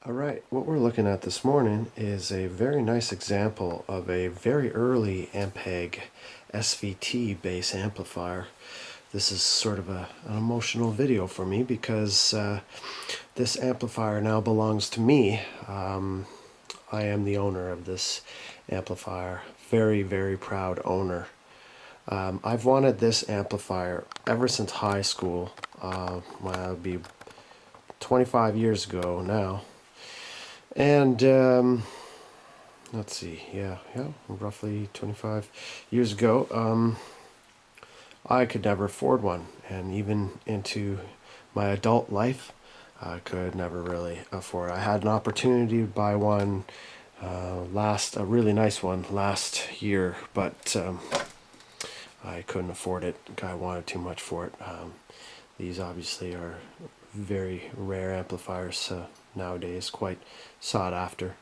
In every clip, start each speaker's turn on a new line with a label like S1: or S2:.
S1: Alright, what we're looking at this morning is a very nice example of a very early Ampeg SVT bass amplifier. This is sort of an emotional video for me because this amplifier now belongs to me. I am the owner of this amplifier. Very, very proud owner. I've wanted this amplifier ever since high school. Well, it would be 25 years ago now. And let's see, yeah, roughly 25 years ago, I could never afford one, and even into my adult life, I could never really afford it. I had an opportunity to buy one a really nice one last year, but I couldn't afford it. The guy wanted too much for it. These obviously are very rare amplifiers nowadays, quite sought after.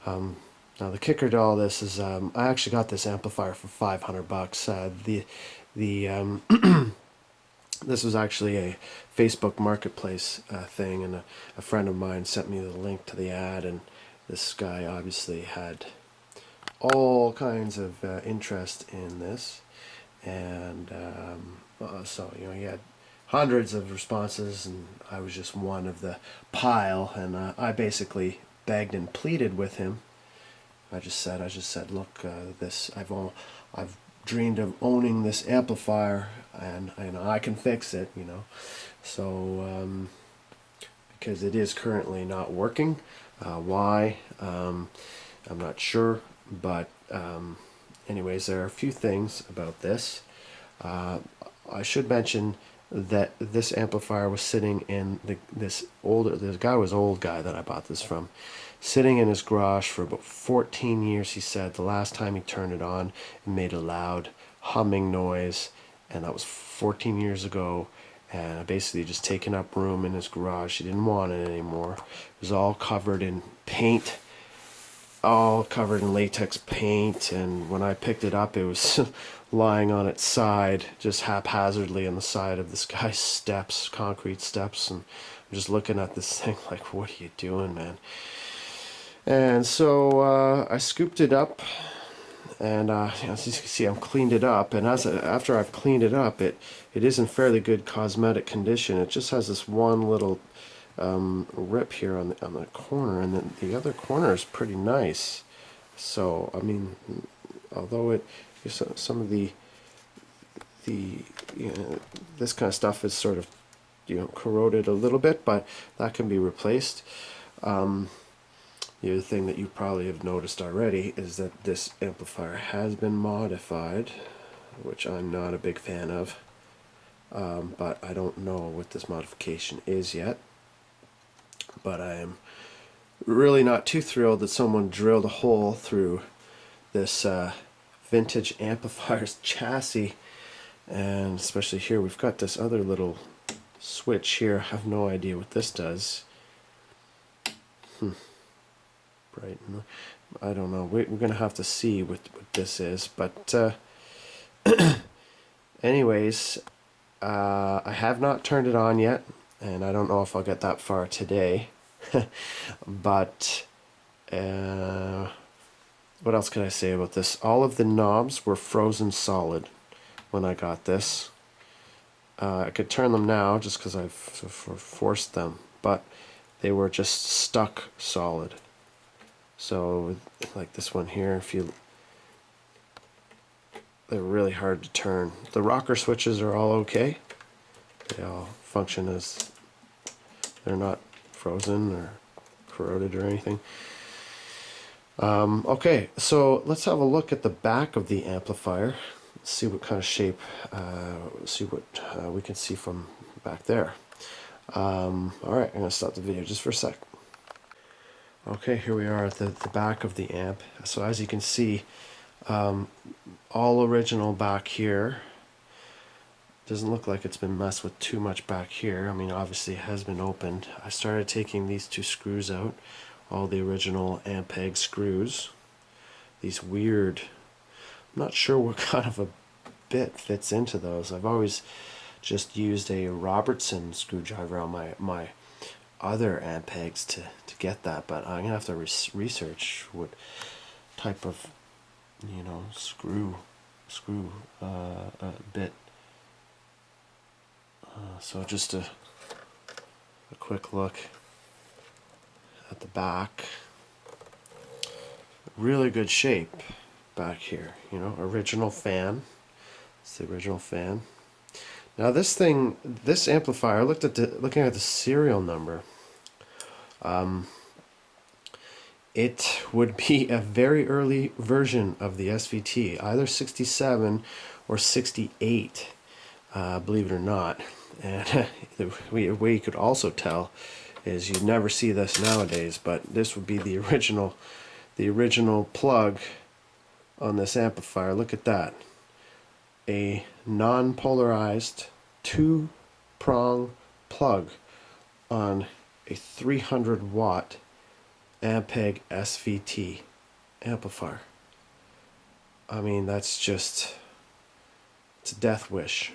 S1: Now the kicker to all this is I actually got this amplifier for $500. This was actually a Facebook Marketplace thing, and a friend of mine sent me the link to the ad, and this guy obviously had all kinds of interest in this, and so he had hundreds of responses, and I was just one of the pile, and I basically begged and pleaded with him. I just said, look, I've dreamed of owning this amplifier, and I can fix it, So because it is currently not working, why? I'm not sure, but anyways, there are a few things about this. I should mention that this amplifier was sitting in this guy was old guy that I bought this from, sitting in his garage for about 14 years. He said the last time he turned it on, it made a loud humming noise, and that was 14 years ago, and basically just taking up room in his garage. He didn't want it anymore. It was all covered in paint, all covered in latex paint, and when I picked it up, it was lying on its side, just haphazardly on the side of this guy's steps, concrete steps, and I'm just looking at this thing like, what are you doing, man? And so I scooped it up, and as you can see, I've cleaned it up, and after I've cleaned it up, it is in fairly good cosmetic condition. It just has this one little rip here on the corner, and then the other corner is pretty nice. So I mean, although some of the this kind of stuff is sort of corroded a little bit, but that can be replaced. The other thing that you probably have noticed already is that this amplifier has been modified, which I'm not a big fan of, but I don't know what this modification is yet. But I am really not too thrilled that someone drilled a hole through this vintage amplifier's chassis, and especially here we've got this other little switch here. I have no idea what this does. Right, I don't know. We're gonna have to see what this is, but anyways, I have not turned it on yet, and I don't know if I'll get that far today. But what else can I say about this? All of the knobs were frozen solid when I got this. I could turn them now just because I've forced them, but they were just stuck solid. So like this one here, they're really hard to turn. The rocker switches are all okay. They all function as, they're not frozen or corroded or anything. Okay, so let's have a look at the back of the amplifier. Let's see what kind of shape, see what we can see from back there. Alright, I'm going to stop the video just for a sec. Okay, here we are at the back of the amp. So as you can see, all original back here. Doesn't look like it's been messed with too much back here. I mean, obviously it has been opened. I started taking these two screws out, all the original Ampeg screws. These weird, I'm not sure what kind of a bit fits into those. I've always just used a Robertson screwdriver on my other Ampegs to get that, but I'm gonna have to research what type of, you know, screw bit. So just a quick look at the back. Really good shape back here, you know, original fan. It's the original fan. Now this thing, this amplifier, looking at the serial number, it would be a very early version of the SVT, either 67 or 68, believe it or not. And the way you could also tell is you'd never see this nowadays, but this would be the original plug on this amplifier. Look at that. A non-polarized 2-prong plug on a 300 watt Ampeg SVT amplifier. I mean, that's just, it's a death wish.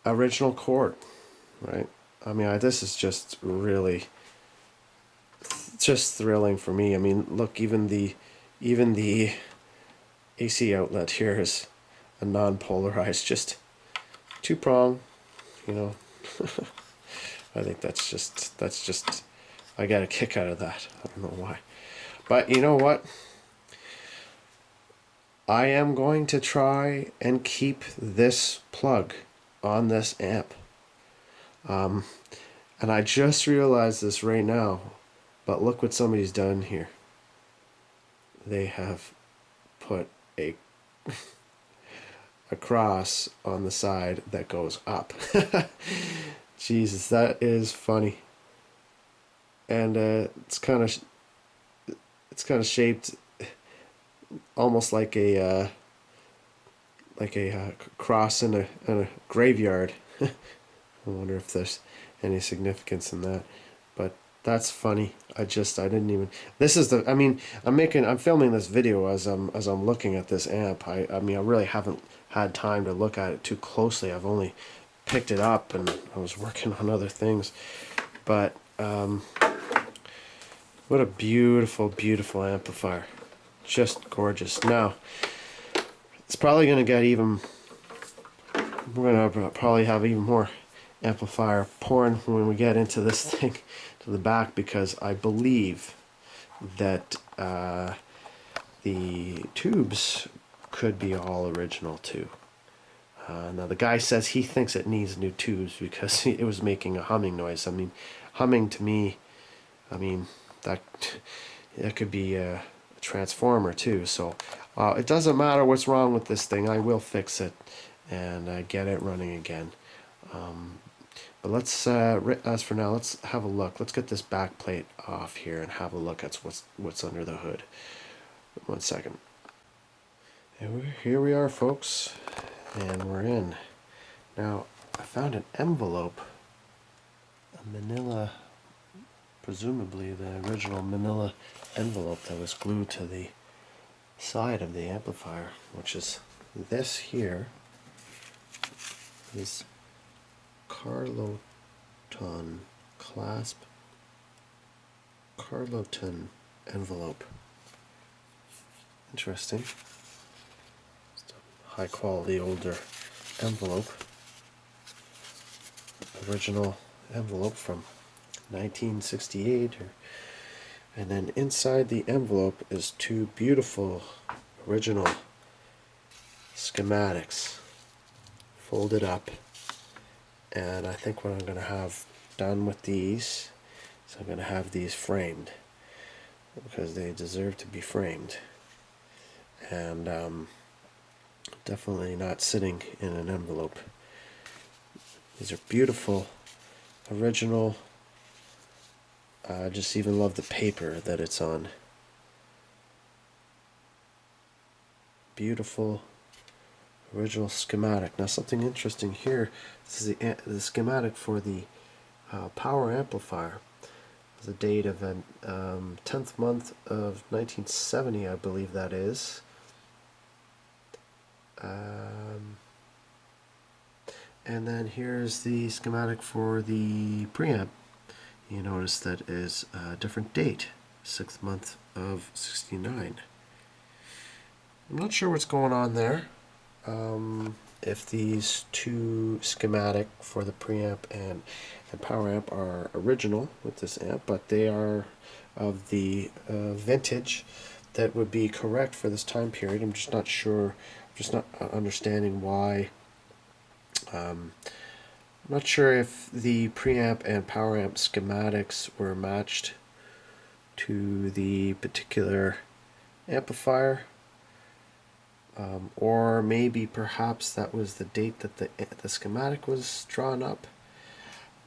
S1: Original cord, right? I mean, this is just really just thrilling for me. I mean, look, even the AC outlet here is a non-polarized, just 2-prong, you know. I think that's just I got a kick out of that. I don't know why, but you know what, I am going to try and keep this plug on this amp, and I just realized this right now, but look what somebody's done here. They have put a cross on the side that goes up. Jesus, that is funny. And it's kind of shaped almost like a cross in a graveyard. I wonder if there's any significance in that, but that's funny. I didn't even. This is the. I mean, I'm filming this video as I'm looking at this amp. I mean, I really haven't had time to look at it too closely. I've only picked it up and I was working on other things, but what a beautiful, beautiful amplifier. Just gorgeous. Now, it's probably going to get even, we're going to probably have even more amplifier porn when we get into this thing, to the back, because I believe that the tubes could be all original too. Now the guy says he thinks it needs new tubes because it was making a humming noise. I mean, humming to me, I mean, that could be a transformer too. So it doesn't matter what's wrong with this thing. I will fix it and get it running again. But let's, as for now, let's have a look. Let's get this back plate off here and have a look at what's under the hood. 1 second. And here we are, folks, and we're in. Now, I found an envelope, a manila, presumably the original manila envelope that was glued to the side of the amplifier, which is this here. This Carloton clasp Carloton envelope. Interesting. Just a high quality older envelope. Original envelope from 1968. And then inside the envelope is 2 beautiful original schematics folded up. And I think what I'm going to have done with these is I'm going to have these framed, because they deserve to be framed, and definitely not sitting in an envelope. These are beautiful, original. I just even love the paper that it's on. Beautiful original schematic. Now something interesting here, this is the schematic for the power amplifier. The date of the 10th month of 1970, I believe that is. And then here's the schematic for the preamp. You notice that is a different date, 6th month of 69. I'm not sure what's going on there. If these two schematic for the preamp and power amp are original with this amp, but they are of the vintage that would be correct for this time period. I'm just not sure, I'm just not understanding why. I'm not sure if the preamp and power amp schematics were matched to the particular amplifier. Or maybe perhaps that was the date that the schematic was drawn up.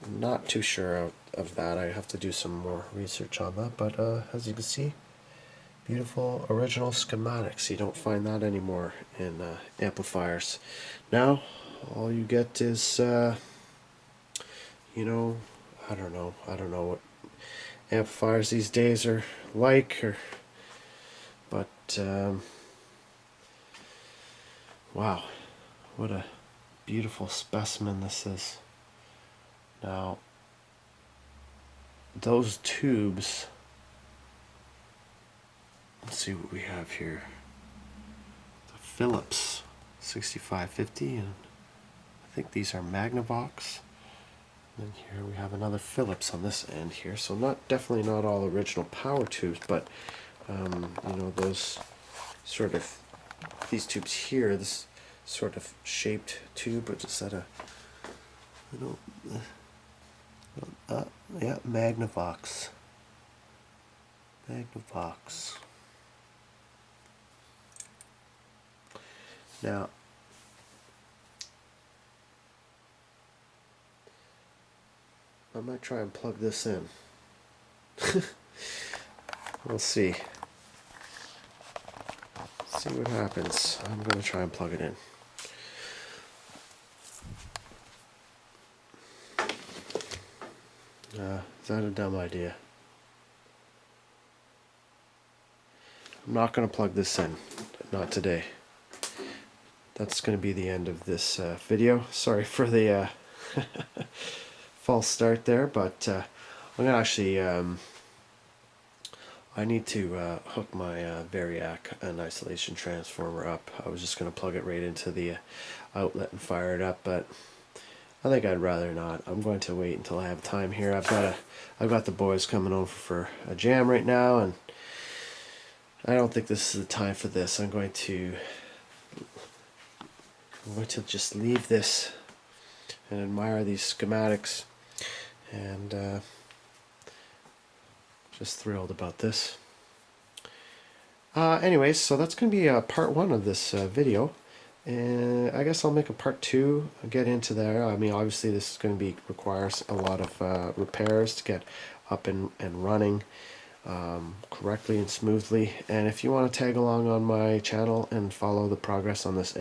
S1: I'm not too sure of that. I have to do some more research on that, but as you can see, beautiful original schematics. You don't find that anymore in amplifiers. Now all you get is you know, I don't know what amplifiers these days are like, but wow, what a beautiful specimen this is. Now, those tubes, let's see what we have here. The Philips 6550, and I think these are Magnavox. And then here we have another Philips on this end here. So definitely not all original power tubes, but you know, those sort of, these tubes here, this sort of shaped tube, but just at a little, yeah, Magnavox. Magnavox. Now, I might try and plug this in. We'll see. See what happens. I'm going to try and plug it in. Is that a dumb idea? I'm not going to plug this in. Not today. That's going to be the end of this video. Sorry for the false start there, but I'm going to actually I need to hook my Variac and isolation transformer up. I was just going to plug it right into the outlet and fire it up, but I think I'd rather not. I'm going to wait until I have time here. I've got the boys coming over for a jam right now, and I don't think this is the time for this. I'm going to just leave this and admire these schematics, and just thrilled about this. Anyways, so that's going to be part 1 of this video, and I guess I'll make a part 2, get into there. I mean, obviously this is going to requires a lot of repairs to get up and running correctly and smoothly. And if you want to tag along on my channel and follow the progress on this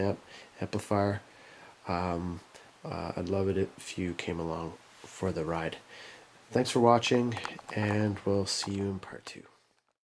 S1: amplifier, I'd love it if you came along for the ride. Thanks for watching, and we'll see you in part 2.